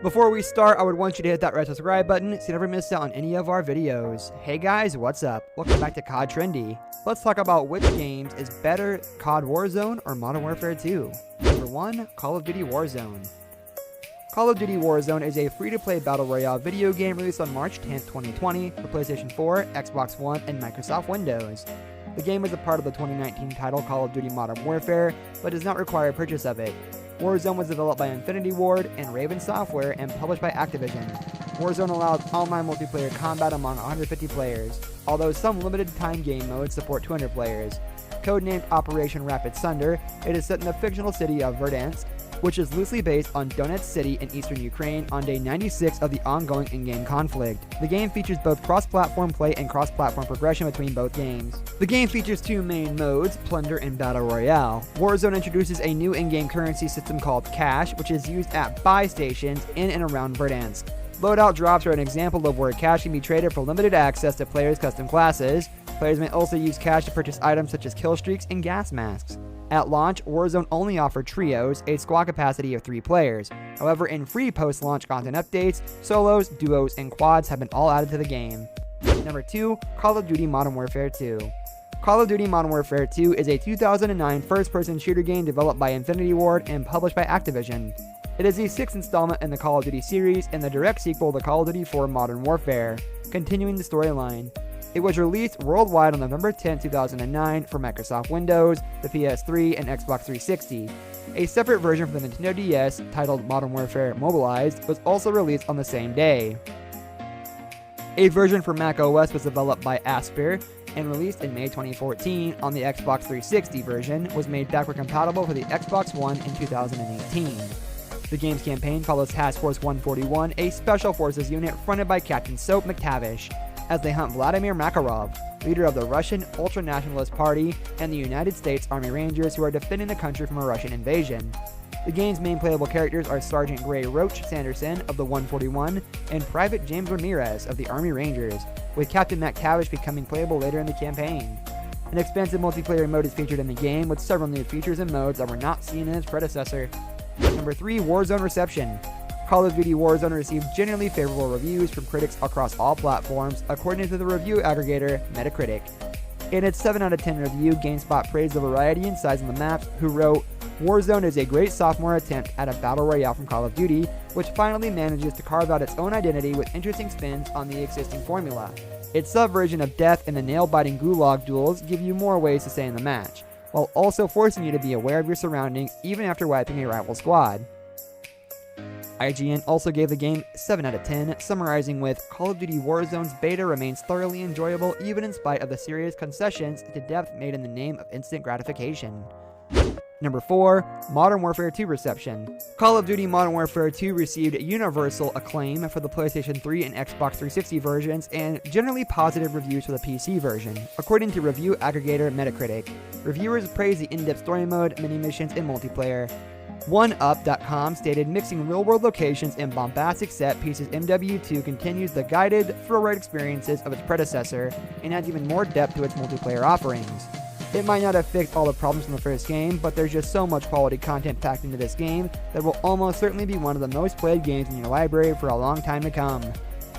Before we start, I would want you to hit that red subscribe button so you never miss out on any of our videos. Hey guys, what's up? Welcome back to COD Trendy. Let's talk about which games is better, COD Warzone or Modern Warfare 2. Number 1, Call of Duty Warzone. Call of Duty Warzone is a free-to-play battle royale video game released on March 10, 2020 for PlayStation 4, Xbox One, and Microsoft Windows. The game is a part of the 2019 title Call of Duty Modern Warfare, but does not require purchase of it. Warzone was developed by Infinity Ward and Raven Software and published by Activision. Warzone allows online multiplayer combat among 150 players, although some limited-time game modes support 200 players. Codenamed Operation Rapid Sunder, it is set in the fictional city of Verdansk, which is loosely based on Donetsk City in eastern Ukraine on day 96 of the ongoing in-game conflict. The game features both cross-platform play and cross-platform progression between both games. The game features two main modes, Plunder and Battle Royale. Warzone introduces a new in-game currency system called Cash, which is used at buy stations in and around Verdansk. Loadout drops are an example of where cash can be traded for limited access to players' custom classes. Players may also use cash to purchase items such as kill streaks and gas masks. At launch, Warzone only offered trios, a squad capacity of 3 players. However, in free post-launch content updates, solos, duos, and quads have been all added to the game. Number 2, Call of Duty Modern Warfare 2. Call of Duty Modern Warfare 2 is a 2009 first-person shooter game developed by Infinity Ward and published by Activision. It is the 6th installment in the Call of Duty series and the direct sequel to Call of Duty 4 Modern Warfare, continuing the storyline. It was released worldwide on November 10, 2009 for Microsoft Windows, the PS3, and Xbox 360. A separate version for the Nintendo DS, titled Modern Warfare Mobilized, was also released on the same day. A version for Mac OS was developed by Aspyr and released in May 2014 on the Xbox 360 version, was made backward compatible for the Xbox One in 2018. The game's campaign follows Task Force 141, a special forces unit fronted by Captain Soap McTavish, as they hunt Vladimir Makarov, leader of the Russian Ultra-Nationalist Party, and the United States Army Rangers who are defending the country from a Russian invasion. The game's main playable characters are Sergeant Gray Roach Sanderson of the 141 and Private James Ramirez of the Army Rangers, with Captain McTavish becoming playable later in the campaign. An expansive multiplayer mode is featured in the game with several new features and modes that were not seen in its predecessor. Number 3, Warzone Reception. Call of Duty Warzone received generally favorable reviews from critics across all platforms, according to the review aggregator Metacritic. In its 7 out of 10 review, GameSpot praised the variety and size of the maps, who wrote, "Warzone is a great sophomore attempt at a battle royale from Call of Duty, which finally manages to carve out its own identity with interesting spins on the existing formula. Its subversion of death and the nail-biting gulag duels give you more ways to stay in the match, while also forcing you to be aware of your surroundings even after wiping a rival squad." IGN also gave the game 7 out of 10, summarizing with, "Call of Duty Warzone's beta remains thoroughly enjoyable even in spite of the serious concessions to depth made in the name of instant gratification." Number 4, Modern Warfare 2 Reception. Call of Duty Modern Warfare 2 received universal acclaim for the PlayStation 3 and Xbox 360 versions and generally positive reviews for the PC version, according to review aggregator Metacritic. Reviewers praised the in-depth story mode, mini-missions, and multiplayer. OneUp.com stated, "Mixing real-world locations and bombastic set pieces, MW2 continues the guided, thrill-ride experiences of its predecessor and adds even more depth to its multiplayer offerings. It might not have fixed all the problems from the first game, but there's just so much quality content packed into this game that will almost certainly be one of the most played games in your library for a long time to come."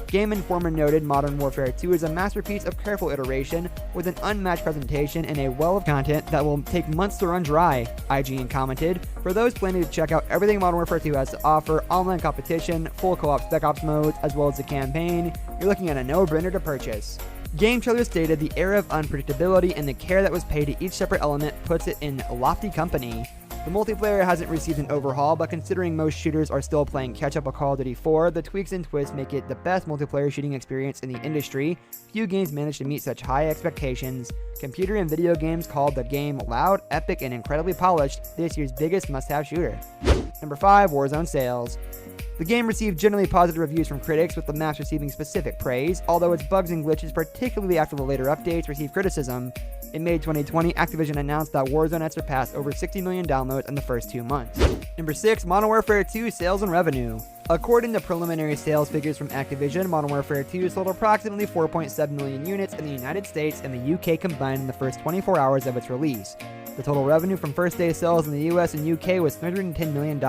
Game Informer noted Modern Warfare 2 is a masterpiece of careful iteration with an unmatched presentation and a well of content that will take months to run dry. IGN commented, "For those planning to check out everything Modern Warfare 2 has to offer, online competition, full co-op Spec Ops modes, as well as the campaign, you're looking at a no-brainer to purchase." Game trailers stated the era of unpredictability and the care that was paid to each separate element puts it in lofty company. The multiplayer hasn't received an overhaul, but considering most shooters are still playing catch-up with Call of Duty 4, the tweaks and twists make it the best multiplayer shooting experience in the industry. Few games manage to meet such high expectations. Computer and video games called the game loud, epic, and incredibly polished, this year's biggest must-have shooter. Number 5, Warzone Sales. The game received generally positive reviews from critics, with the maps receiving specific praise, although its bugs and glitches, particularly after the later updates, received criticism. In May 2020, Activision announced that Warzone had surpassed over 60 million downloads in the first 2 months. Number 6, Modern Warfare 2 Sales and Revenue. According to preliminary sales figures from Activision, Modern Warfare 2 sold approximately 4.7 million units in the United States and the UK combined in the first 24 hours of its release. The total revenue from first day sales in the US and UK was $310 million,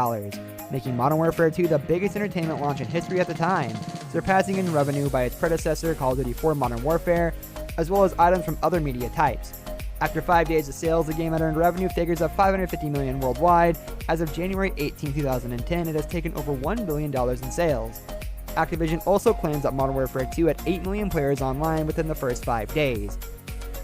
making Modern Warfare 2 the biggest entertainment launch in history at the time, surpassing in revenue by its predecessor Call of Duty 4 Modern Warfare, as well as items from other media types. After 5 days of sales, the game had earned revenue figures of $550 million worldwide. As of January 18, 2010, it has taken over $1 billion in sales. Activision also claims that Modern Warfare 2 had 8 million players online within the first 5 days,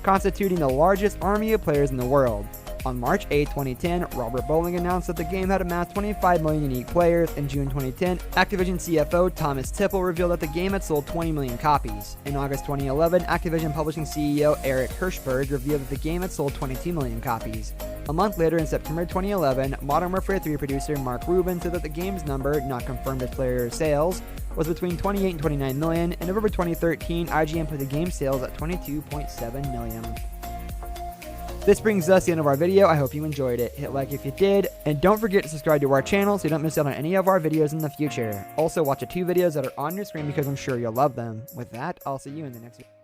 constituting the largest army of players in the world. On March 8, 2010, Robert Bowling announced that the game had amassed 25 million unique players. In June 2010, Activision CFO Thomas Tipple revealed that the game had sold 20 million copies. In August 2011, Activision Publishing CEO Eric Hirshberg revealed that the game had sold 22 million copies. A month later, in September 2011, Modern Warfare 3 producer Mark Rubin said that the game's number, not confirmed as player sales, was between 28 and 29 million. In November 2013, IGN put the game's sales at 22.7 million. This brings us to the end of our video. I hope you enjoyed it. Hit like if you did, and don't forget to subscribe to our channel so you don't miss out on any of our videos in the future. Also, watch the 2 videos that are on your screen because I'm sure you'll love them. With that, I'll see you in the next video.